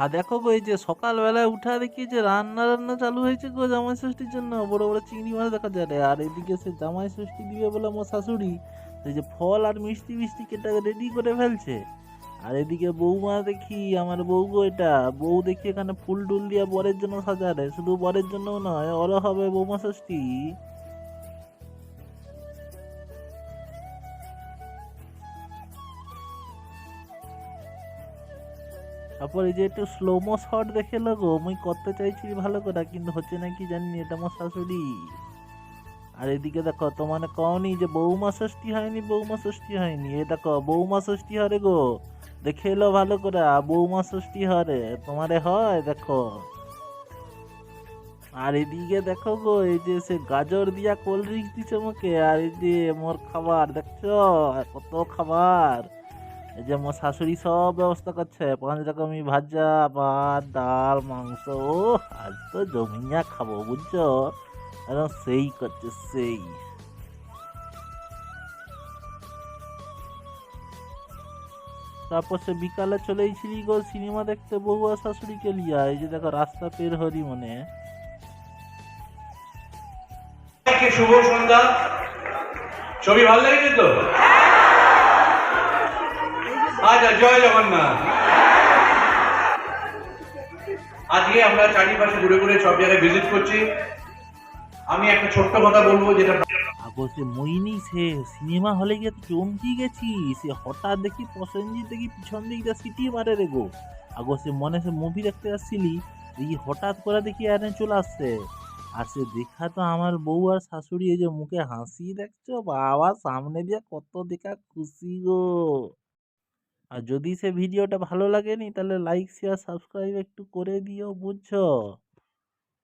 আর দেখো গো, এই যে সকালবেলায় উঠা দেখি যে রান্না রান্না চালু হয়েছে গো জামাই ষষ্ঠীর জন্য, বড় বড় চিংড়ি মাছ দেখা যায় রে। আর এদিকে সে জামাই ষষ্ঠী দিবে বলে আমার শাশুড়ি এই যে ফল আর মিষ্টি মিষ্টি কেটে রেডি করে ফেলছে। আর এদিকে বৌমা দেখি, আমার বউ গো এটা, বউ দেখি এখানে ফুল টুল দিয়ে বরের জন্য সাজারে, শুধু বরের জন্য নয়, ওরও হবে বৌমা ষষ্ঠী। তারপর এই যে একটু স্লোমো শট দেখে গো, মুই করতে চাইছি ভালো করে, কিন্তু হচ্ছে নাকি জানি না, এটা আমার শাশুড়ি। আর এদিকে দেখো, তোমার কওনি যে বৌমা ষষ্ঠী হয়নি, বৌমা ষষ্ঠী হয়নি, এ দেখো বৌমা ষষ্ঠী হরে গো, দেখে এলো ভালো করে, বৌমা ষষ্ঠী হরে তোমারে হয় দেখো। আর এদিকে দেখো গো, এই যে সে গাজর দিয়া কোল্ড ড্রিঙ্কস দিছে মুখে, আর এই যে মোর খাবার দেখছো, আর কত খাবার। এই যে আমার শাশুড়ি সব ব্যবস্থা করছে, 5 রকমই ভাজা, ভাত, ডাল, মাংস। ও আজ তো জমিয়া খাবো বুঝছো, একদম সেই করছে সেই। তারপর সে বিকালে চলে এসেছিলি গো সিনেমা দেখতে বউ আর শাশুড়িকে লিয়া, এই যে দেখো রাস্তা পের হরি মনে। শুভ সন্ধ্যা। ছবি ভালো লেগেছে তো? আচ্ছা, জয় জগন্নাথ। আজকে আমরা চারিপাশে ঘুরে ঘুরে সব জায়গায় ভিজিট করছি। আমি একটা ছোট্ট কথা বলবো, যেটা আগো সে মইনি সে সিনেমা হলে গিয়ে তো চমকি গেছি, সে হঠাৎ দেখি প্রসেনজিৎ দেখি পিছন দিকটা সিটি মারে রে গো। আগো সে মনে সে মুভি দেখতে আসছিলি, দেখি হঠাৎ করে দেখি এনে চলে আসছে। আর সে দেখা তো আমার বউ আর শাশুড়ি, এই যে মুখে হাসি দেখছো বাবা, সামনে দিয়ে কত দেখা খুশি গো। আর যদি সে ভিডিওটা ভালো লাগেনি তাহলে লাইক শেয়ার সাবস্ক্রাইব একটু করে দিও বুঝছো।